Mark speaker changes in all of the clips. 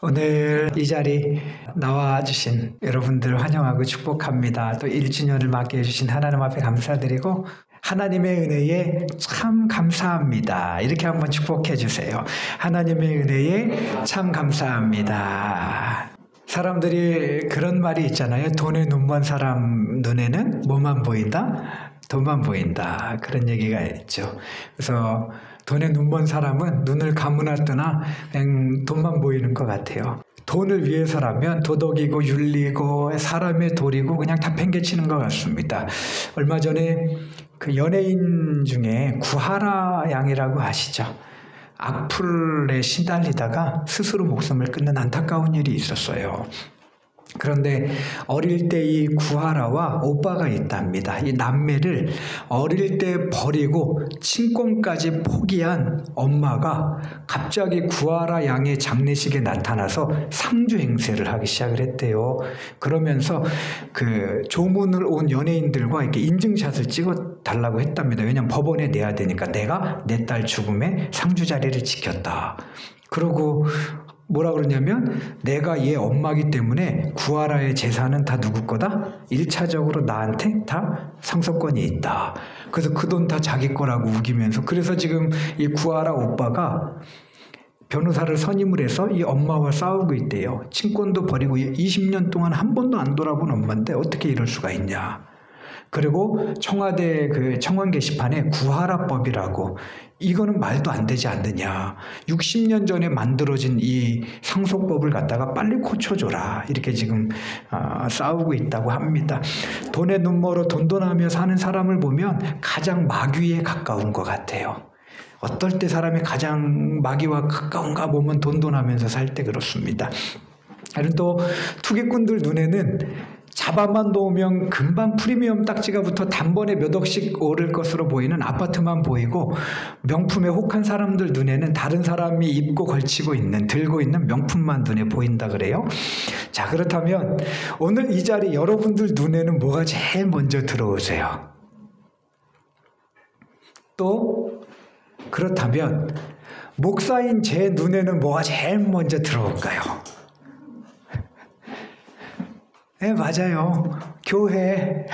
Speaker 1: 오늘 이 자리 나와주신 여러분들 환영하고 축복합니다. 또 1주년을 맞게 해주신 하나님 앞에 감사드리고 하나님의 은혜에 참 감사합니다. 이렇게 한번 축복해 주세요. 하나님의 은혜에 참 감사합니다. 사람들이 그런 말이 있잖아요. 돈에 눈먼 사람 눈에는 뭐만 보인다? 돈만 보인다. 그런 얘기가 있죠. 그래서 돈에 눈먼 사람은 눈을 감으나 뜨나 그냥 돈만 보이는 것 같아요. 돈을 위해서라면 도덕이고 윤리고 사람의 도리고 그냥 다 팽개치는 것 같습니다. 얼마 전에 그 연예인 중에 구하라 양이라고 아시죠? 악플에 시달리다가 스스로 목숨을 끊는 안타까운 일이 있었어요. 그런데 어릴 때 이 구하라와 오빠가 있답니다. 이 남매를 어릴 때 버리고 친권까지 포기한 엄마가 갑자기 구하라 양의 장례식에 나타나서 상주 행세를 하기 시작을 했대요. 그러면서 그 조문을 온 연예인들과 이렇게 인증샷을 찍어 달라고 했답니다. 왜냐하면 법원에 내야 되니까 내가 내 딸 죽음에 상주 자리를 지켰다. 그러고 뭐라 그러냐면 내가 얘 엄마기 때문에 구하라의 재산은 다 누구 거다? 1차적으로 나한테 다 상속권이 있다. 그래서 그 돈 다 자기 거라고 우기면서 그래서 지금 이 구하라 오빠가 변호사를 선임을 해서 이 엄마와 싸우고 있대요. 친권도 버리고 20년 동안 한 번도 안 돌아본 엄마인데 어떻게 이럴 수가 있냐. 그리고 청와대 그 청원 게시판에 구하라법이라고 이거는 말도 안 되지 않느냐. 60년 전에 만들어진 이 상속법을 갖다가 빨리 고쳐줘라. 이렇게 지금 싸우고 있다고 합니다. 돈에 눈멀어 돈돈하며 사는 사람을 보면 가장 마귀에 가까운 것 같아요. 어떨 때 사람이 가장 마귀와 가까운가 보면 돈돈하면서 살 때 그렇습니다. 그리고 또 투기꾼들 눈에는 잡아만 놓으면 금방 프리미엄 딱지가 붙어 단번에 몇 억씩 오를 것으로 보이는 아파트만 보이고 명품에 혹한 사람들 눈에는 다른 사람이 입고 걸치고 있는 들고 있는 명품만 눈에 보인다 그래요. 자, 그렇다면 오늘 이 자리 여러분들 눈에는 뭐가 제일 먼저 들어오세요? 또 그렇다면 목사인 제 눈에는 뭐가 제일 먼저 들어올까요? 네, 맞아요. 교회.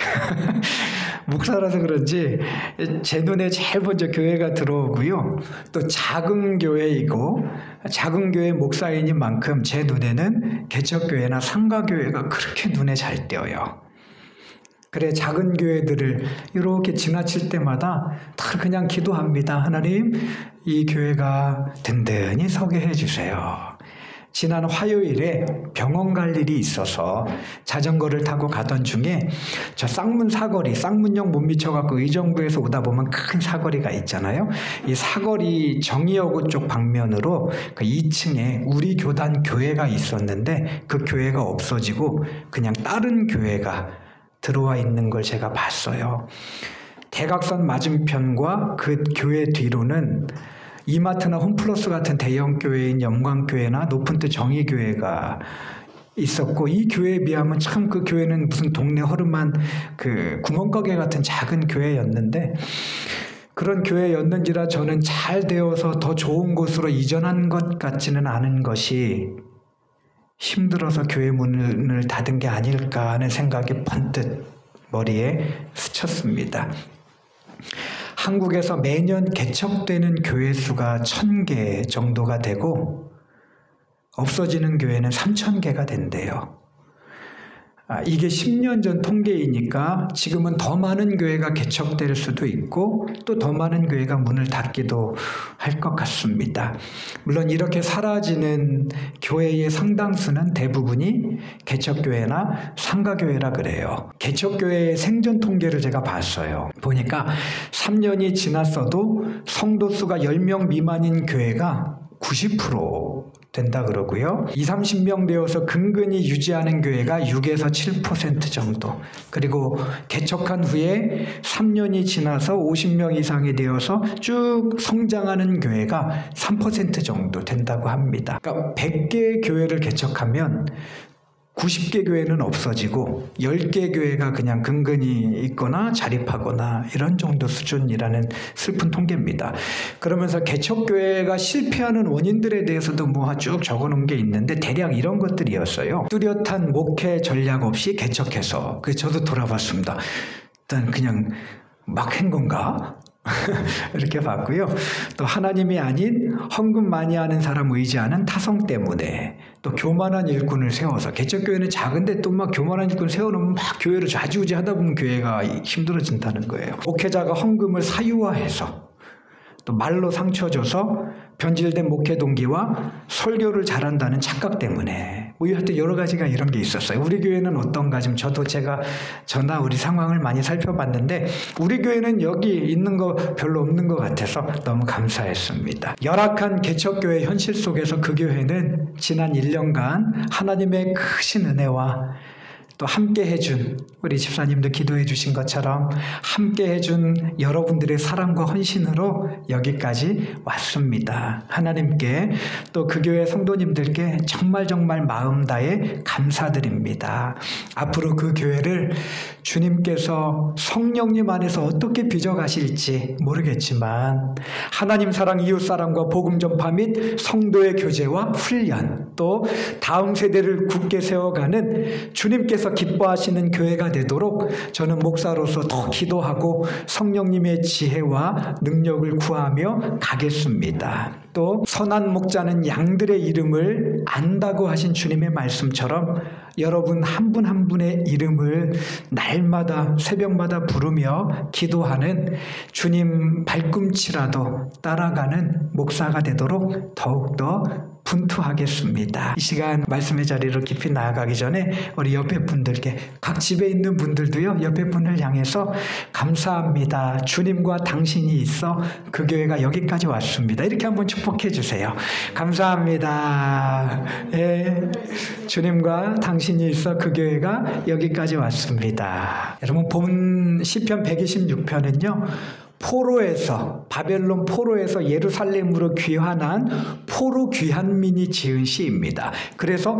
Speaker 1: 목사라서 그런지 제 눈에 제일 먼저 교회가 들어오고요. 또 작은 교회이고 작은 교회 목사인인 만큼 제 눈에는 개척교회나 상가교회가 그렇게 눈에 잘 띄어요. 그래 작은 교회들을 이렇게 지나칠 때마다 다 그냥 기도합니다. 하나님, 이 교회가 든든히 서게 해주세요. 지난 화요일에 병원 갈 일이 있어서 자전거를 타고 가던 중에 저 쌍문 사거리, 쌍문역 못 미쳐갖고 의정부에서 오다 보면 큰 사거리가 있잖아요. 이 사거리 정의여고 쪽 방면으로 그 2층에 우리 교단 교회가 있었는데 그 교회가 없어지고 그냥 다른 교회가 들어와 있는 걸 제가 봤어요. 대각선 맞은편과 그 교회 뒤로는 이마트나 홈플러스 같은 대형 교회인 영광교회나 높은 뜻 정의교회가 있었고 이 교회에 비하면 참 그 교회는 무슨 동네 허름한 그 구멍가게 같은 작은 교회였는데 그런 교회였는지라 저는 잘 되어서 더 좋은 곳으로 이전한 것 같지는 않은 것이 힘들어서 교회 문을 닫은 게 아닐까 하는 생각이 번뜩 머리에 스쳤습니다. 한국에서 매년 개척되는 교회 수가 1000개 정도가 되고 없어지는 교회는 3000개가 된대요. 이게 10년 전 통계이니까 지금은 더 많은 교회가 개척될 수도 있고 또 더 많은 교회가 문을 닫기도 할 것 같습니다. 물론 이렇게 사라지는 교회의 상당수는 대부분이 개척교회나 상가교회라 그래요. 개척교회의 생존 통계를 제가 봤어요. 보니까 3년이 지났어도 성도 수가 10명 미만인 교회가 90% 된다 그러고요. 20, 30명 되어서 근근히 유지하는 교회가 6에서 7% 정도. 그리고 개척한 후에 3년이 지나서 50명 이상이 되어서 쭉 성장하는 교회가 3% 정도 된다고 합니다. 그러니까 100개의 교회를 개척하면 90개 교회는 없어지고 10개 교회가 그냥 근근히 있거나 자립하거나 이런 정도 수준이라는 슬픈 통계입니다. 그러면서 개척교회가 실패하는 원인들에 대해서도 뭐 쭉 적어놓은 게 있는데 대략 이런 것들이었어요. 뚜렷한 목회 전략 없이 개척해서 저도 돌아봤습니다. 일단 그냥 막 한 건가? 이렇게 봤고요. 또 하나님이 아닌 헌금 많이 하는 사람 의지하는 타성 때문에 또 교만한 일꾼을 세워서 개척교회는 작은데 또 막 교만한 일꾼 세워놓으면 막 교회를 좌지우지 하다 보면 교회가 힘들어진다는 거예요. 목회자가 헌금을 사유화해서 또 말로 상처 줘서 변질된 목회 동기와 설교를 잘한다는 착각 때문에 뭐 하여튼 여러 가지가 이런 게 있었어요. 우리 교회는 어떤가 좀 제가 저나 우리 상황을 많이 살펴봤는데 우리 교회는 여기 있는 거 별로 없는 것 같아서 너무 감사했습니다. 열악한 개척교회 현실 속에서 그 교회는 지난 1년간 하나님의 크신 은혜와 또 함께 해준 우리 집사님도 기도해 주신 것처럼 함께 해준 여러분들의 사랑과 헌신으로 여기까지 왔습니다. 하나님께 또 그 교회 성도님들께 정말 마음 다해 감사드립니다. 앞으로 그 교회를 주님께서 성령님 안에서 어떻게 빚어가실지 모르겠지만 하나님 사랑, 이웃 사랑과 복음 전파 및 성도의 교제와 훈련 또 다음 세대를 굳게 세워가는 주님께서 기뻐하시는 교회가 되도록 저는 목사로서 더 기도하고 성령님의 지혜와 능력을 구하며 가겠습니다. 또 선한 목자는 양들의 이름을 안다고 하신 주님의 말씀처럼 여러분 한 분 한 분의 이름을 날마다 새벽마다 부르며 기도하는 주님 발꿈치라도 따라가는 목사가 되도록 더욱더 분투하겠습니다. 이 시간 말씀의 자리로 깊이 나아가기 전에 우리 옆에 분들께 각 집에 있는 분들도요 옆에 분을 향해서 감사합니다. 주님과 당신이 있어 그 교회가 여기까지 왔습니다. 이렇게 한번 축복해 주세요. 감사합니다. 예, 주님과 당신이 있어 그 교회가 여기까지 왔습니다. 여러분 본 시편 126편은요 포로에서 바벨론 포로에서 예루살렘으로 귀환한 포로 귀환민이 지은 시입니다. 그래서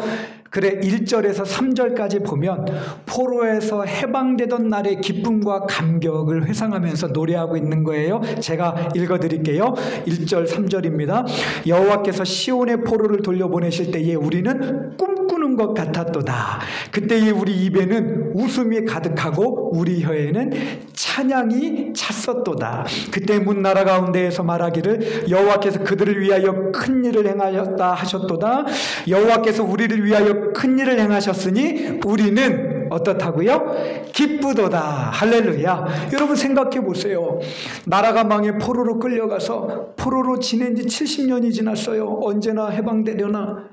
Speaker 1: 1절에서 3절까지 보면 포로에서 해방되던 날의 기쁨과 감격을 회상하면서 노래하고 있는 거예요. 제가 읽어드릴게요. 1절 3절입니다. 여호와께서 시온의 포로를 돌려보내실 때에 우리는 꿈꾸는 것 같았도다. 그때에 우리 입에는 웃음이 가득하고 우리 혀에는 찬양이 찼었도다. 그때 문나라 가운데에서 말하기를 여호와께서 그들을 위하여 큰 일을 행하였다 하셨도다. 여호와께서 우리를 위하여 큰 일을 행하셨으니 우리는 어떻다고요? 기쁘도다. 할렐루야. 여러분 생각해 보세요. 나라가 망해 포로로 끌려가서 포로로 지낸 지 70년이 지났어요. 언제나 해방되려나?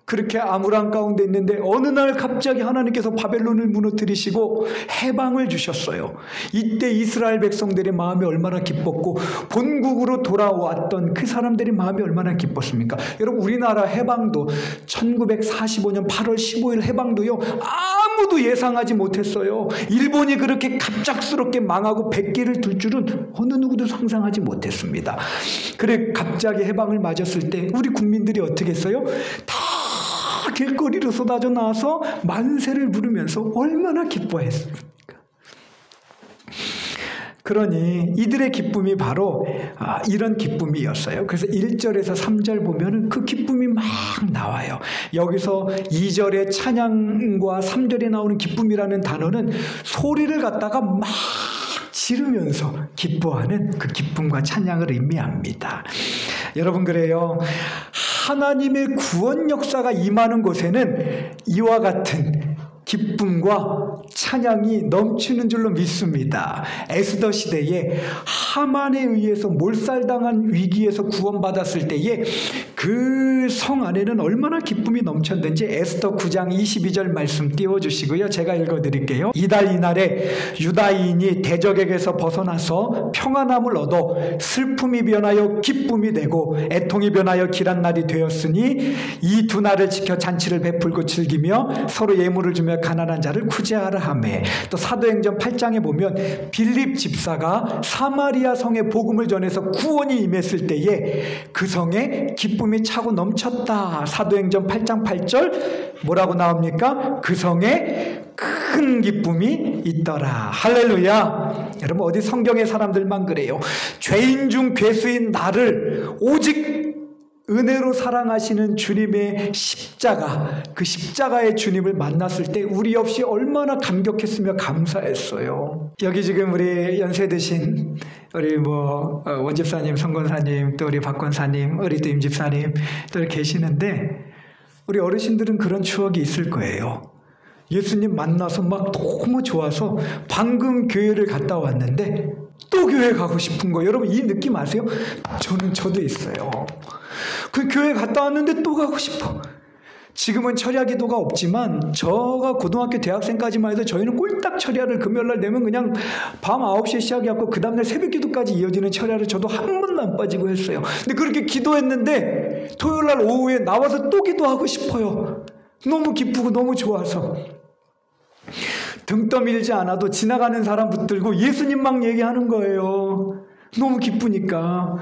Speaker 1: 그렇게 암울한 가운데 있는데 어느 날 갑자기 하나님께서 바벨론을 무너뜨리시고 해방을 주셨어요. 이때 이스라엘 백성들의 마음이 얼마나 기뻤고 본국으로 돌아왔던 그 사람들의 마음이 얼마나 기뻤습니까? 여러분 우리나라 해방도 1945년 8월 15일 해방도요 아무도 예상하지 못했어요. 일본이 그렇게 갑작스럽게 망하고 백기를 둘 줄은 어느 누구도 상상하지 못했습니다. 그래 갑자기 해방을 맞았을 때 우리 국민들이 어떻게 했어요? 다 길거리로 쏟아져 나와서 만세를 부르면서 얼마나 기뻐했습니까? 그러니 이들의 기쁨이 바로 이런 기쁨이었어요. 그래서 1절에서 3절 보면 그 기쁨이 막 나와요. 여기서 2절의 찬양과 3절에 나오는 기쁨이라는 단어는 소리를 갖다가 막 지르면서 기뻐하는 그 기쁨과 찬양을 의미합니다. 여러분 그래요. 하나님의 구원 역사가 임하는 곳에는 이와 같은 기쁨과 찬양이 넘치는 줄로 믿습니다. 에스더 시대에 하만에 의해서 몰살당한 위기에서 구원받았을 때에 그 성 안에는 얼마나 기쁨이 넘쳤는지 에스더 9장 22절 말씀 띄워주시고요. 제가 읽어드릴게요. 이날에 유다인이 대적에게서 벗어나서 평안함을 얻어 슬픔이 변하여 기쁨이 되고 애통이 변하여 길한 날이 되었으니 이 두 날을 지켜 잔치를 베풀고 즐기며 서로 예물을 주며 가난한 자를 구제하라 하매. 또 사도행전 8장에 보면 빌립 집사가 사마리아 성에 복음을 전해서 구원이 임했을 때에 그 성에 기쁨이 기쁨이 차고 넘쳤다. 사도행전 8장 8절 뭐라고 나옵니까? 그 성에 큰 기쁨이 있더라. 할렐루야. 여러분 어디 성경의 사람들만 그래요. 죄인 중 괴수인 나를 오직 은혜로 사랑하시는 주님의 십자가, 그 십자가의 주님을 만났을 때 우리 없이 얼마나 감격했으며 감사했어요. 여기 지금 우리 연세 드신 우리 원집사님, 성권사님, 또 우리 박권사님, 우리 또 임집사님 또 계시는데 우리 어르신들은 그런 추억이 있을 거예요. 예수님 만나서 막 너무 좋아서 방금 교회를 갔다 왔는데 또 교회 가고 싶은 거. 여러분 이 느낌 아세요? 저도 있어요. 그 교회 갔다 왔는데 또 가고 싶어. 지금은 철야 기도가 없지만 저가 고등학교 대학생까지만 해도 저희는 꼴딱 철야를 금요일날 되면 그냥 밤 9시에 시작해갖고 그 다음날 새벽 기도까지 이어지는 철야를 저도 한 번도 안 빠지고 했어요. 근데 그렇게 기도했는데 토요일날 오후에 나와서 또 기도하고 싶어요. 너무 기쁘고 너무 좋아서. 등 떠밀지 않아도 지나가는 사람 붙들고 예수님만 얘기하는 거예요. 너무 기쁘니까.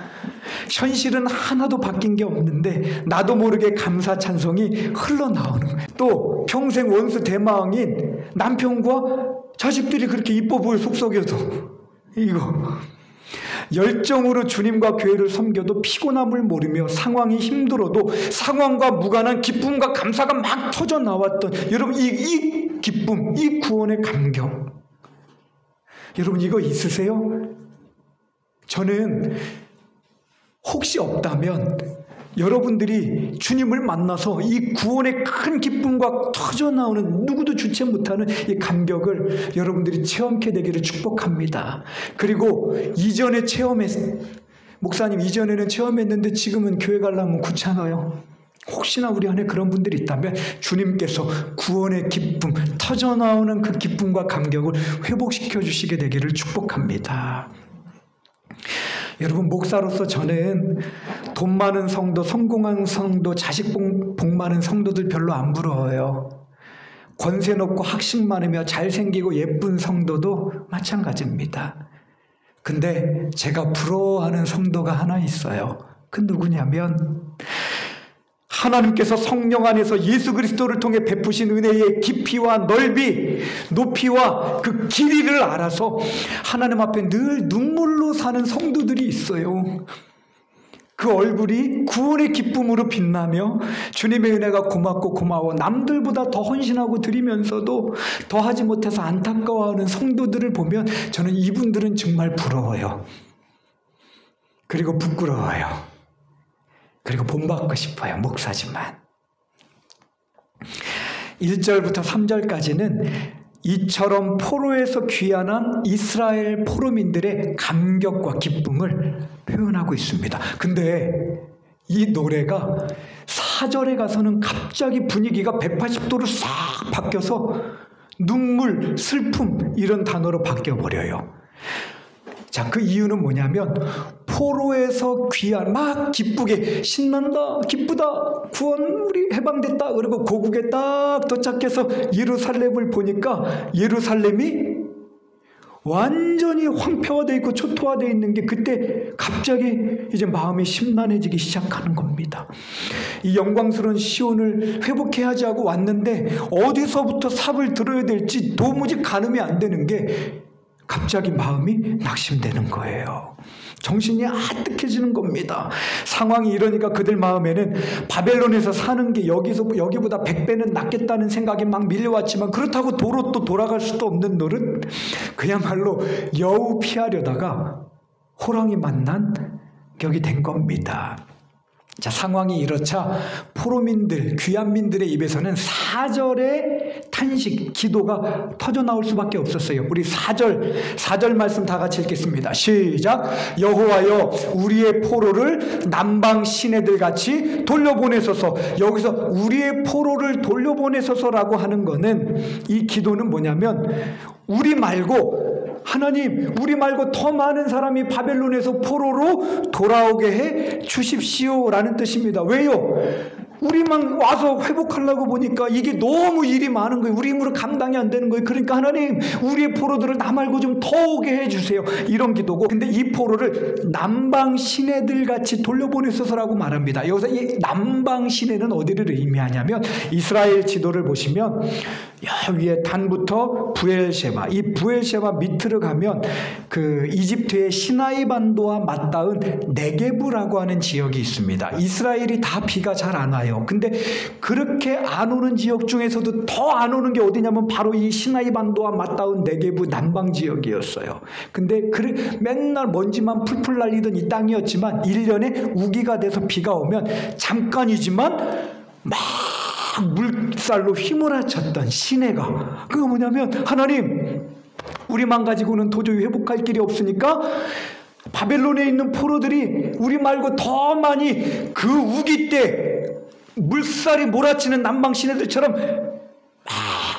Speaker 1: 현실은 하나도 바뀐 게 없는데 나도 모르게 감사 찬송이 흘러나오는 거예요. 또 평생 원수 대망인 남편과 자식들이 그렇게 이뻐 보여 속썩여도 이거 열정으로 주님과 교회를 섬겨도 피곤함을 모르며 상황이 힘들어도 상황과 무관한 기쁨과 감사가 막 터져 나왔던 여러분 이 기쁨, 이 구원의 감격, 여러분 이거 있으세요? 저는 혹시 없다면 여러분들이 주님을 만나서 이 구원의 큰 기쁨과 터져나오는 누구도 주체 못하는 이 감격을 여러분들이 체험케 되기를 축복합니다. 그리고 이전에 목사님 이전에는 체험했는데 지금은 교회 가려면 귀찮아요. 혹시나 우리 안에 그런 분들이 있다면 주님께서 구원의 기쁨, 터져나오는 그 기쁨과 감격을 회복시켜 주시게 되기를 축복합니다. 여러분 목사로서 저는 돈 많은 성도, 성공한 성도, 자식 복 많은 성도들 별로 안 부러워요. 권세 높고 학식 많으며 잘생기고 예쁜 성도도 마찬가지입니다. 근데 제가 부러워하는 성도가 하나 있어요. 그 누구냐면 하나님께서 성령 안에서 예수 그리스도를 통해 베푸신 은혜의 깊이와 넓이, 높이와 그 길이를 알아서 하나님 앞에 늘 눈물로 사는 성도들이 있어요. 그 얼굴이 구원의 기쁨으로 빛나며 주님의 은혜가 고맙고 고마워 남들보다 더 헌신하고 드리면서도 더하지 못해서 안타까워하는 성도들을 보면 저는 이분들은 정말 부러워요. 그리고 부끄러워요. 그리고 본받고 싶어요. 목사지만. 1절부터 3절까지는 이처럼 포로에서 귀환한 이스라엘 포로민들의 감격과 기쁨을 표현하고 있습니다. 근데 이 노래가 4절에 가서는 갑자기 분위기가 180도로 싹 바뀌어서 눈물, 슬픔 이런 단어로 바뀌어버려요. 자, 그 이유는 뭐냐면 포로에서 귀환, 막 기쁘게 신난다, 기쁘다, 구원 우리 해방됐다. 그리고 고국에 딱 도착해서 예루살렘을 보니까 예루살렘이 완전히 황폐화되어 있고 초토화되어 있는 게 그때 갑자기 이제 마음이 심란해지기 시작하는 겁니다. 이 영광스러운 시온을 회복해야 하고 왔는데 어디서부터 삽을 들어야 될지 도무지 가늠이 안 되는 게 갑자기 마음이 낙심되는 거예요. 정신이 아득해지는 겁니다. 상황이 이러니까 그들 마음에는 바벨론에서 사는 게 여기보다 100배는 낫겠다는 생각이 막 밀려왔지만 그렇다고 도로 또 돌아갈 수도 없는 노릇, 그야말로 여우 피하려다가 호랑이 만난 격이 된 겁니다. 자, 상황이 이렇자 포로민들, 귀환민들의 입에서는 4절의 탄식, 기도가 터져나올 수밖에 없었어요. 우리 4절 말씀 다 같이 읽겠습니다. 시작. 여호와여 우리의 포로를 남방 시내들 같이 돌려보내소서. 여기서 우리의 포로를 돌려보내소서라고 하는 거는, 이 기도는 뭐냐면 우리 말고 하나님, 우리 말고 더 많은 사람이 바벨론에서 포로로 돌아오게 해 주십시오라는 뜻입니다. 왜요? 우리만 와서 회복하려고 보니까 이게 너무 일이 많은 거예요. 우리 힘으로 감당이 안 되는 거예요. 그러니까 하나님, 우리의 포로들을 나 말고 좀 더 오게 해주세요. 이런 기도고, 근데 이 포로를 남방 시내들 같이 돌려보내소서라고 말합니다. 여기서 이 남방 시내는 어디를 의미하냐면, 이스라엘 지도를 보시면 여 위에 단부터 부엘셰바, 이 부엘셰바 밑으로 가면 그 이집트의 시나이 반도와 맞닿은 네게브라고 하는 지역이 있습니다. 이스라엘이 다 비가 잘 안 와요. 근데 그렇게 안 오는 지역 중에서도 더 안 오는 게 어디냐면 바로 이 시나이 반도와 맞닿은 네게브 남방 지역이었어요. 근데 맨날 먼지만 풀풀 날리던 이 땅이었지만 1년에 우기가 돼서 비가 오면 잠깐이지만 막 물살로 휘몰아쳤던 시내가, 그거 뭐냐면, 하나님, 우리만 가지고는 도저히 회복할 길이 없으니까 바벨론에 있는 포로들이 우리 말고 더 많이 그 우기 때 물살이 몰아치는 남방 시내들처럼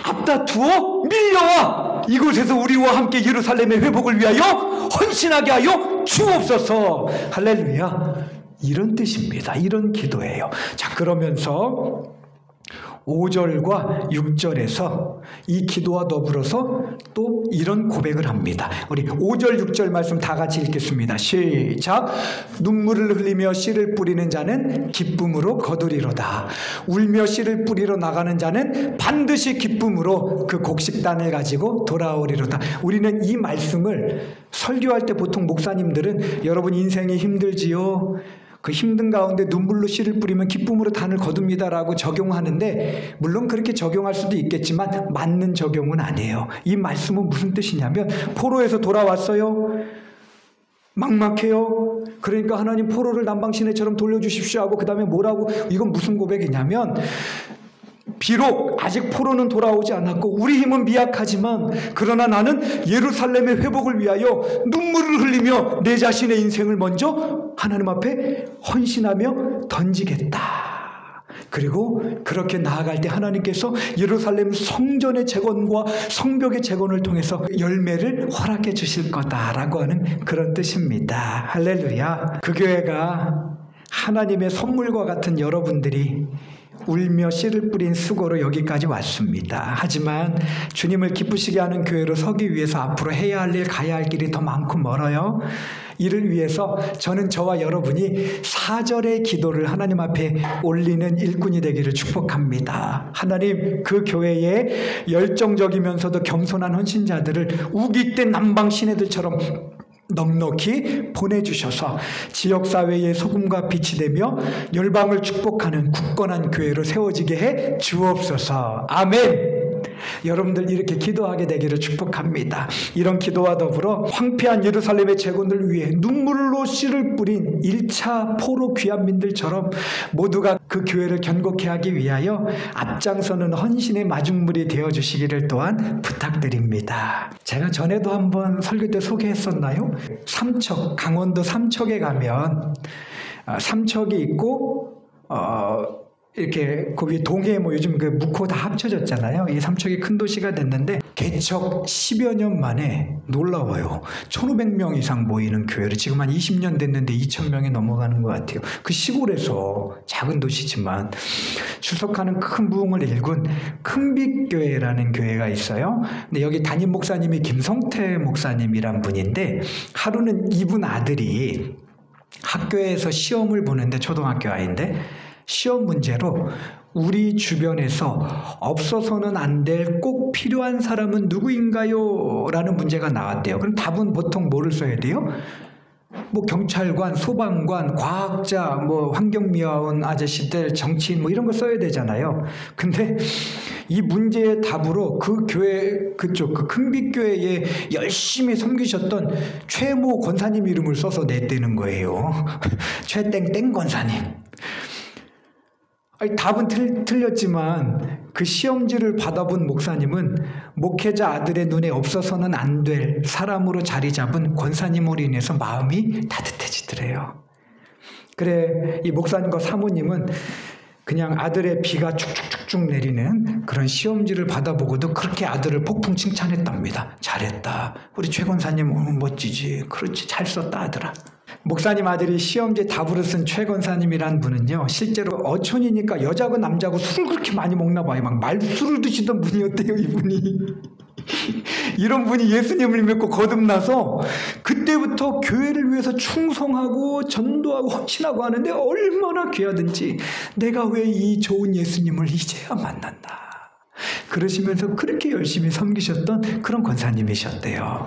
Speaker 1: 앞다투어 밀려와 이곳에서 우리와 함께 예루살렘의 회복을 위하여 헌신하게 하여 주옵소서. 할렐루야. 이런 뜻입니다. 이런 기도예요. 자, 그러면서 5절과 6절에서 이 기도와 더불어서 또 이런 고백을 합니다. 우리 5절, 6절 말씀 다 같이 읽겠습니다. 시작. 눈물을 흘리며 씨를 뿌리는 자는 기쁨으로 거두리로다. 울며 씨를 뿌리러 나가는 자는 반드시 기쁨으로 그 곡식단을 가지고 돌아오리로다. 우리는 이 말씀을 설교할 때 보통 목사님들은 여러분 인생이 힘들지요? 그 힘든 가운데 눈물로 씨를 뿌리면 기쁨으로 단을 거둡니다라고 적용하는데, 물론 그렇게 적용할 수도 있겠지만 맞는 적용은 아니에요. 이 말씀은 무슨 뜻이냐면, 포로에서 돌아왔어요. 막막해요. 그러니까 하나님 포로를 남방 시내처럼 돌려주십시오 하고 그 다음에 뭐라고, 이건 무슨 고백이냐면, 비록 아직 포로는 돌아오지 않았고 우리 힘은 미약하지만 그러나 나는 예루살렘의 회복을 위하여 눈물을 흘리며 내 자신의 인생을 먼저 하나님 앞에 헌신하며 던지겠다. 그리고 그렇게 나아갈 때 하나님께서 예루살렘 성전의 재건과 성벽의 재건을 통해서 열매를 허락해 주실 거다라고 하는 그런 뜻입니다. 할렐루야. 그 교회가 하나님의 선물과 같은 여러분들이 울며 씨를 뿌린 수고로 여기까지 왔습니다. 하지만 주님을 기쁘시게 하는 교회로 서기 위해서 앞으로 해야 할 일, 가야 할 길이 더 많고 멀어요. 이를 위해서 저는 저와 여러분이 4절의 기도를 하나님 앞에 올리는 일꾼이 되기를 축복합니다. 하나님, 그 교회에 열정적이면서도 겸손한 헌신자들을 우기때 남방 시내들처럼 넉넉히 보내주셔서 지역사회의 소금과 빛이 되며 열방을 축복하는 굳건한 교회로 세워지게 해 주옵소서. 아멘. 여러분들 이렇게 기도하게 되기를 축복합니다. 이런 기도와 더불어 황폐한 예루살렘의 재건을 위해 눈물로 씨를 뿌린 1차 포로 귀환민들처럼 모두가 그 교회를 견고케 하기 위하여 앞장서는 헌신의 마중물이 되어주시기를 또한 부탁드립니다. 제가 전에도 한번 설교 때 소개했었나요? 삼척, 강원도 삼척에 가면 삼척이 있고 이렇게 거기 동해 뭐 요즘 그 묵호 다 합쳐졌잖아요. 이 삼척이 큰 도시가 됐는데 개척 10여 년 만에 놀라워요. 1,500명 이상 모이는 교회를 지금 한 20년 됐는데 2,000명이 넘어가는 것 같아요. 그 시골에서 작은 도시지만 출석하는 큰 부흥을 일군 큰빛교회라는 교회가 있어요. 근데 여기 담임 목사님이 김성태 목사님이란 분인데 하루는 이분 아들이 학교에서 시험을 보는데 초등학교 아이인데 시험 문제로 우리 주변에서 없어서는 안 될 꼭 필요한 사람은 누구인가요? 라는 문제가 나왔대요. 그럼 답은 보통 뭐를 써야 돼요? 뭐 경찰관, 소방관, 과학자, 뭐 환경미화원 아저씨들, 정치인 뭐 이런 거 써야 되잖아요. 근데 이 문제의 답으로 그 교회 그쪽 그 큰빛교회에 열심히 섬기셨던 최모 권사님 이름을 써서 냈다는 거예요. 최땡땡 권사님. 아니, 답은 틀렸지만 그 시험지를 받아본 목사님은 목회자 아들의 눈에 없어서는 안 될 사람으로 자리 잡은 권사님으로 인해서 마음이 따뜻해지더래요. 그래, 이 목사님과 사모님은 그냥 아들의 비가 쭉쭉쭉쭉 내리는 그런 시험지를 받아보고도 그렇게 아들을 폭풍 칭찬했답니다. 잘했다. 우리 최 권사님 멋지지. 그렇지. 잘 썼다 아들아. 목사님 아들이 시험지에 답으로 쓴 최 권사님이란 분은요, 실제로 어촌이니까 여자고 남자고 술을 그렇게 많이 먹나 봐요. 막 말술을 드시던 분이었대요, 이분이. 이런 분이 예수님을 믿고 거듭나서 그때부터 교회를 위해서 충성하고 전도하고 헌신하고 하는데 얼마나 귀하든지 내가 왜 이 좋은 예수님을 이제야 만난다. 그러시면서 그렇게 열심히 섬기셨던 그런 권사님이셨대요.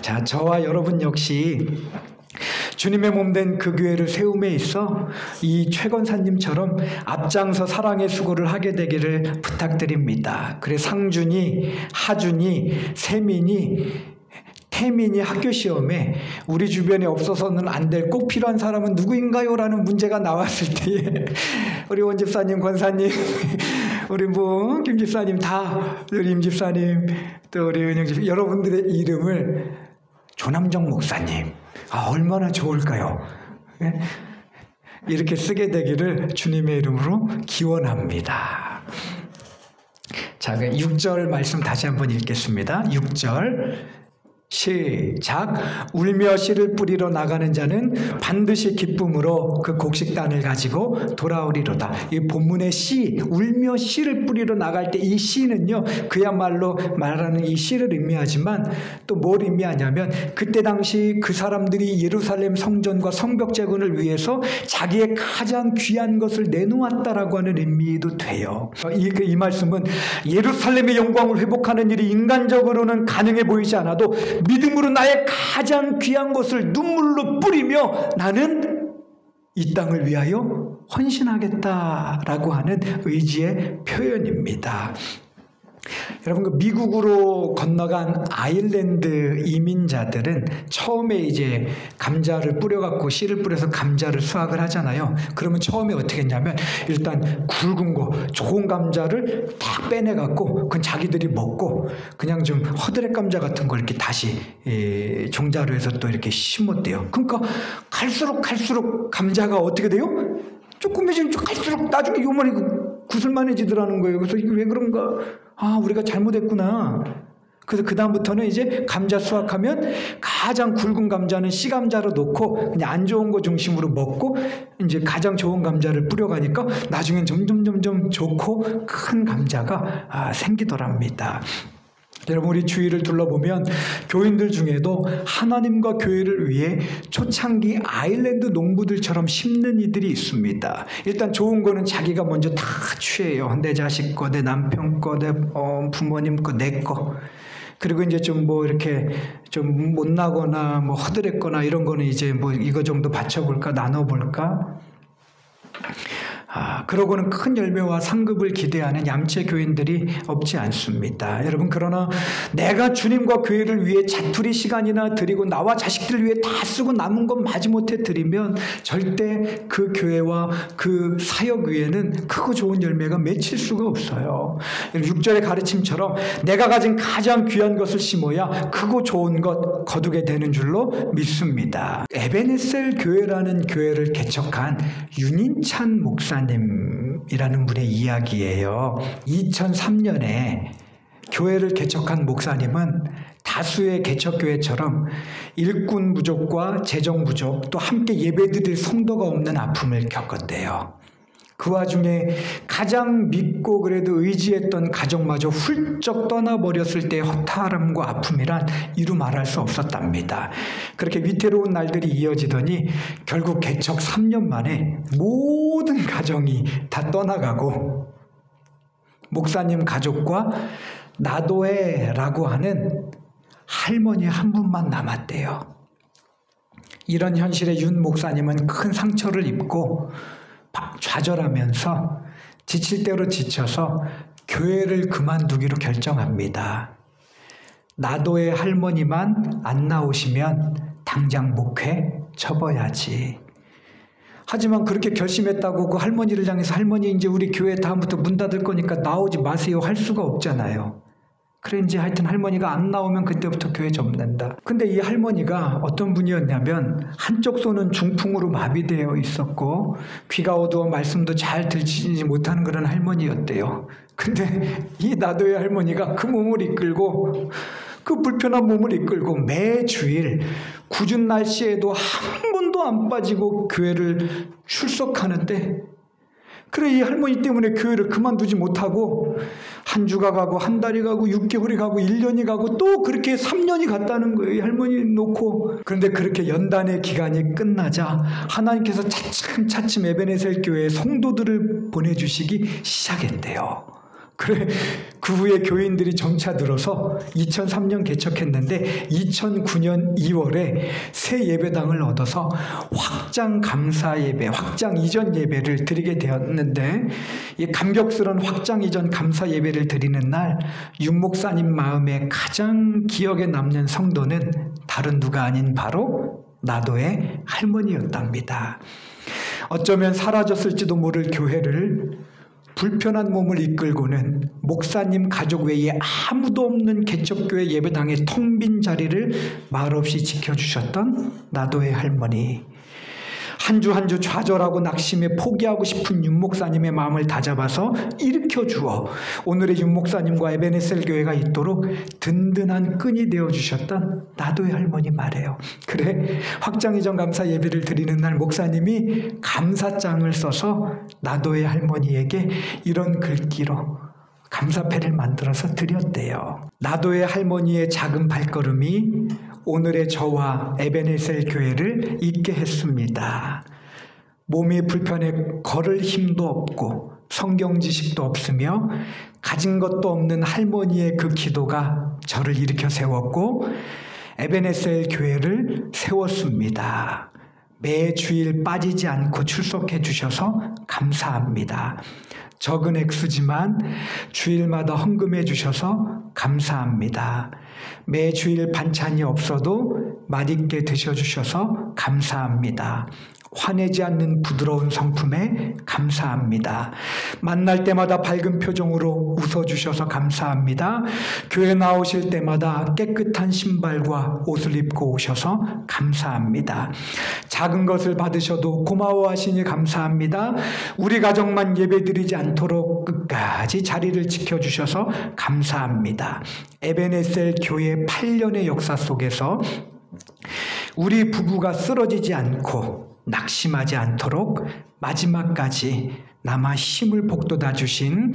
Speaker 1: 자, 저와 여러분 역시 주님의 몸된 그 교회를 세움에 있어 이 최 권사님처럼 앞장서 사랑의 수고를 하게 되기를 부탁드립니다. 그래 상준이, 하준이, 세민이, 태민이 학교 시험에 우리 주변에 없어서는 안 될 꼭 필요한 사람은 누구인가요? 라는 문제가 나왔을 때에 우리 원 집사님, 권사님, 우리 김 집사님 다, 우리 임 집사님, 또 우리 은영 집사님, 여러분들의 이름을 조남정 목사님, 얼마나 좋을까요? 이렇게 쓰게 되기를 주님의 이름으로 기원합니다. 자, 6절 말씀 다시 한번 읽겠습니다. 6절 시작. 울며 씨를 뿌리러 나가는 자는 반드시 기쁨으로 그 곡식단을 가지고 돌아오리로다. 이 본문의 씨, 울며 씨를 뿌리러 나갈 때 이 씨는요, 그야말로 말하는 이 씨를 의미하지만 또 뭘 의미하냐면 그때 당시 그 사람들이 예루살렘 성전과 성벽 재건을 위해서 자기의 가장 귀한 것을 내놓았다라고 하는 의미도 돼요. 이 말씀은 예루살렘의 영광을 회복하는 일이 인간적으로는 가능해 보이지 않아도 믿음으로 나의 가장 귀한 것을 눈물로 뿌리며 나는 이 땅을 위하여 헌신하겠다라고 하는 의지의 표현입니다. 여러분, 그 미국으로 건너간 아일랜드 이민자들은 처음에 이제 감자를 뿌려갖고 씨를 뿌려서 감자를 수확을 하잖아요. 그러면 처음에 어떻게 했냐면 일단 굵은 거, 좋은 감자를 딱 빼내갖고 그건 자기들이 먹고 그냥 좀 허드렛 감자 같은 걸 이렇게 다시 종자로 해서 또 이렇게 심었대요. 그러니까 갈수록 감자가 어떻게 돼요? 조금해지면 갈수록 나중에 요만히 구슬만해지더라는 거예요. 그래서 이게 왜 그런가? 우리가 잘못했구나. 그래서 그다음부터는 이제 감자 수확하면 가장 굵은 감자는 씨 감자로 놓고 그냥 안 좋은 거 중심으로 먹고 이제 가장 좋은 감자를 뿌려가니까 나중엔 점점 좋고 큰 감자가 생기더랍니다. 여러분, 우리 주위를 둘러보면 교인들 중에도 하나님과 교회를 위해 초창기 아일랜드 농부들처럼 심는 이들이 있습니다. 일단 좋은 거는 자기가 먼저 다 취해요. 내 자식 거, 내 남편 거, 내 부모님 거, 내 거. 그리고 이제 좀 이렇게 좀 못나거나 허드렛거나 이런 거는 이제 이거 정도 바쳐볼까, 나눠볼까. 그러고는 큰 열매와 상급을 기대하는 얌체 교인들이 없지 않습니다. 여러분, 그러나 내가 주님과 교회를 위해 자투리 시간이나 드리고 나와 자식들을 위해 다 쓰고 남은 것 마지못해 드리면 절대 그 교회와 그 사역 위에는 크고 좋은 열매가 맺힐 수가 없어요. 6절의 가르침처럼 내가 가진 가장 귀한 것을 심어야 크고 좋은 것 거두게 되는 줄로 믿습니다. 에베네셀 교회라는 교회를 개척한 윤인찬 목사님이라는 분의 이야기예요. 2003년에 교회를 개척한 목사님은 다수의 개척교회처럼 일꾼 부족과 재정 부족, 또 함께 예배드릴 성도가 없는 아픔을 겪었대요. 그 와중에 가장 믿고 그래도 의지했던 가족마저 훌쩍 떠나버렸을 때의 허탈함과 아픔이란 이루 말할 수 없었답니다. 그렇게 위태로운 날들이 이어지더니 결국 개척 3년 만에 모든 가정이 다 떠나가고 목사님 가족과 나도해라고 하는 할머니 한 분만 남았대요. 이런 현실에 윤 목사님은 큰 상처를 입고 좌절하면서 지칠 대로 지쳐서 교회를 그만두기로 결정합니다. 나도의 할머니만 안 나오시면 당장 목회 접어야지. 하지만 그렇게 결심했다고 그 할머니를 향해서 할머니 이제 우리 교회 다음부터 문 닫을 거니까 나오지 마세요 할 수가 없잖아요. 그래 이제 하여튼 할머니가 안 나오면 그때부터 교회 접는다. 근데 이 할머니가 어떤 분이었냐면 한쪽 손은 중풍으로 마비되어 있었고 귀가 어두워 말씀도 잘 들리지 못하는 그런 할머니였대요. 근데 이 나도의 할머니가 그 몸을 이끌고 그 불편한 몸을 이끌고 매주일 궂은 날씨에도 한 번도 안 빠지고 교회를 출석하는데, 그래 이 할머니 때문에 교회를 그만두지 못하고 한 주가 가고 한 달이 가고 6개월이 가고 1년이 가고 또 그렇게 3년이 갔다는 거예요. 이 할머니 놓고. 그런데 그렇게 연단의 기간이 끝나자 하나님께서 차츰차츰 에베네셀 교회에 성도들을 보내주시기 시작했대요. 그래 그 후에 교인들이 점차 늘어서 2003년 개척했는데 2009년 2월에 새 예배당을 얻어서 확장 감사 예배, 확장 이전 예배를 드리게 되었는데, 이 감격스러운 확장 이전 감사 예배를 드리는 날 윤 목사님 마음에 가장 기억에 남는 성도는 다른 누가 아닌 바로 나도의 할머니였답니다. 어쩌면 사라졌을지도 모를 교회를 불편한 몸을 이끌고는 목사님 가족 외에 아무도 없는 개척교회 예배당의 텅 빈 자리를 말없이 지켜주셨던 나도의 할머니. 한 주 한 주 좌절하고 낙심해 포기하고 싶은 윤 목사님의 마음을 다잡아서 일으켜 주어 오늘의 윤 목사님과 에베네셀 교회가 있도록 든든한 끈이 되어주셨던 나도의 할머니 말이에요. 그래 확장 이전 감사 예배를 드리는 날 목사님이 감사장을 써서 나도의 할머니에게 이런 글귀로 감사패를 만들어서 드렸대요. 나도의 할머니의 작은 발걸음이 오늘의 저와 에베네셀 교회를 있게 했습니다. 몸이 불편해 걸을 힘도 없고 성경 지식도 없으며 가진 것도 없는 할머니의 그 기도가 저를 일으켜 세웠고 에베네셀 교회를 세웠습니다. 매 주일 빠지지 않고 출석해 주셔서 감사합니다. 적은 액수지만 주일마다 헌금해 주셔서 감사합니다. 매 주일 반찬이 없어도 맛있게 드셔주셔서 감사합니다. 화내지 않는 부드러운 성품에 감사합니다. 만날 때마다 밝은 표정으로 웃어주셔서 감사합니다. 교회 나오실 때마다 깨끗한 신발과 옷을 입고 오셔서 감사합니다. 작은 것을 받으셔도 고마워하시니 감사합니다. 우리 가정만 예배드리지 않도록 끝까지 자리를 지켜주셔서 감사합니다. 에베네셀 교회 8년의 역사 속에서 우리 부부가 쓰러지지 않고 낙심하지 않도록 마지막까지 남아 힘을 북돋아 주신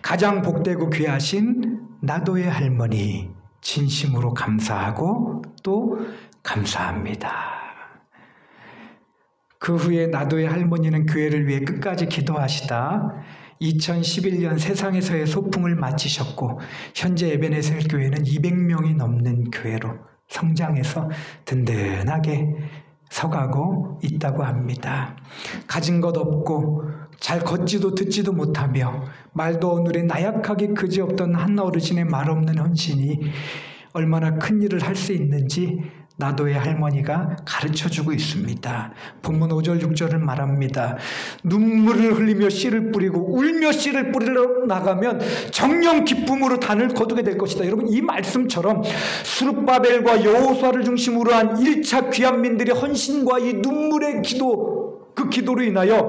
Speaker 1: 가장 복되고 귀하신 나도의 할머니 진심으로 감사하고 또 감사합니다. 그 후에 나도의 할머니는 교회를 위해 끝까지 기도하시다 2011년 세상에서의 소풍을 마치셨고 현재 에베네셀 교회는 200명이 넘는 교회로 성장해서 든든하게 서가고 있다고 합니다. 가진 것 없고 잘 걷지도 듣지도 못하며 말도 어눌해 나약하게 그지없던 한 어르신의 말없는 헌신이 얼마나 큰 일을 할 수 있는지 나도의 할머니가 가르쳐주고 있습니다. 본문 5절 6절을 말합니다. 눈물을 흘리며 씨를 뿌리고 울며 씨를 뿌리러 나가면 정령 기쁨으로 단을 거두게 될 것이다. 여러분 이 말씀처럼 스룹바벨과 여호수아를 중심으로 한 1차 귀환민들의 헌신과 이 눈물의 기도, 그 기도로 인하여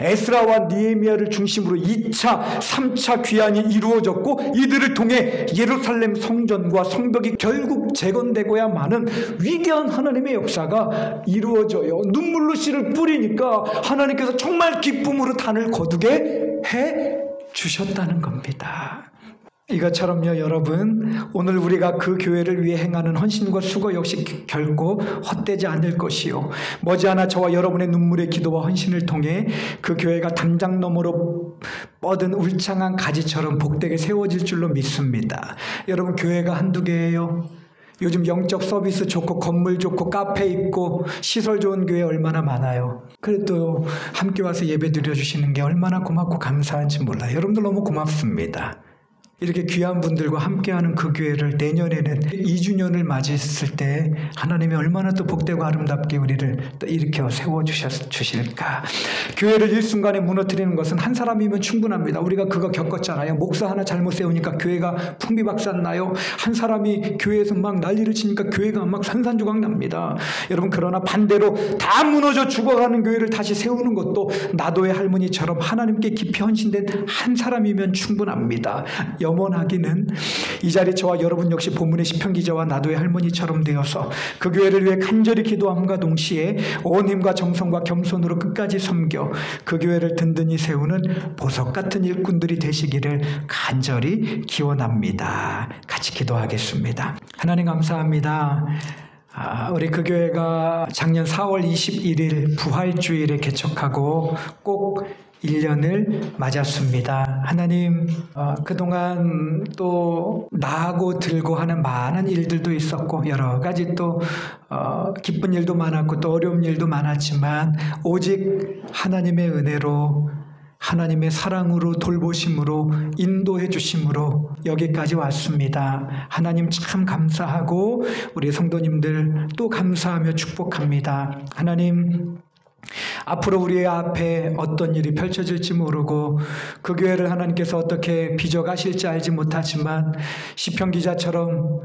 Speaker 1: 에스라와 느헤미야를 중심으로 2차, 3차 귀환이 이루어졌고 이들을 통해 예루살렘 성전과 성벽이 결국 재건되고야마는 위대한 하나님의 역사가 이루어져요. 눈물로 씨를 뿌리니까 하나님께서 정말 기쁨으로 단을 거두게 해 주셨다는 겁니다. 이것처럼요 여러분, 오늘 우리가 그 교회를 위해 행하는 헌신과 수고 역시 결코 헛되지 않을 것이요 머지않아 저와 여러분의 눈물의 기도와 헌신을 통해 그 교회가 담장 너머로 뻗은 울창한 가지처럼 복되게 세워질 줄로 믿습니다. 여러분 교회가 한두 개예요. 요즘 영적 서비스 좋고 건물 좋고 카페 있고 시설 좋은 교회 얼마나 많아요. 그래도 함께 와서 예배 드려주시는 게 얼마나 고맙고 감사한지 몰라요. 여러분들 너무 고맙습니다. 이렇게 귀한 분들과 함께하는 그 교회를 내년에는 2주년을 맞이했을 때 하나님이 얼마나 또 복되고 아름답게 우리를 또 일으켜 세워주실까. 교회를 일순간에 무너뜨리는 것은 한 사람이면 충분합니다. 우리가 그거 겪었잖아요. 목사 하나 잘못 세우니까 교회가 풍비박산 나요. 한 사람이 교회에서 막 난리를 치니까 교회가 막 산산조각 납니다. 여러분 그러나 반대로 다 무너져 죽어가는 교회를 다시 세우는 것도 나도의 할머니처럼 하나님께 깊이 헌신된 한 사람이면 충분합니다. 염원하기는 이 자리 저와 여러분 역시 본문의 시편 기자와 나도의 할머니처럼 되어서 그 교회를 위해 간절히 기도함과 동시에 온 힘과 정성과 겸손으로 끝까지 섬겨 그 교회를 든든히 세우는 보석 같은 일꾼들이 되시기를 간절히 기원합니다. 같이 기도하겠습니다. 하나님 감사합니다. 우리 그 교회가 작년 4월 21일 부활주일에 개척하고 꼭 1년을 맞았습니다. 하나님, 그동안 또 나하고 들고 하는 많은 일들도 있었고 여러 가지 또 기쁜 일도 많았고 또 어려운 일도 많았지만 오직 하나님의 은혜로 하나님의 사랑으로 돌보심으로 인도해 주심으로 여기까지 왔습니다. 하나님 참 감사하고 우리 성도님들 또 감사하며 축복합니다. 하나님, 앞으로 우리 앞에 어떤 일이 펼쳐질지 모르고 그 교회를 하나님께서 어떻게 빚어가실지 알지 못하지만 시편 기자처럼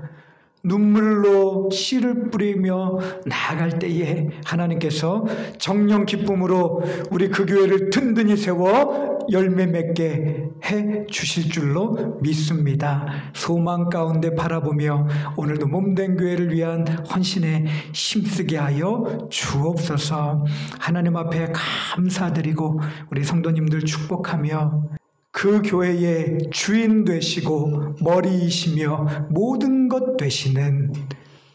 Speaker 1: 눈물로 씨를 뿌리며 나아갈 때에 하나님께서 정령 기쁨으로 우리 그 교회를 든든히 세워 열매 맺게 해 주실 줄로 믿습니다. 소망 가운데 바라보며 오늘도 몸된 교회를 위한 헌신에 힘쓰게 하여 주옵소서. 하나님 앞에 감사드리고 우리 성도님들 축복하며 그 교회의 주인 되시고 머리이시며 모든 것 되시는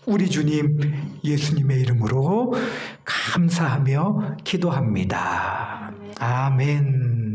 Speaker 1: 우리 주님 예수님의 이름으로 감사하며 기도합니다. 아멘.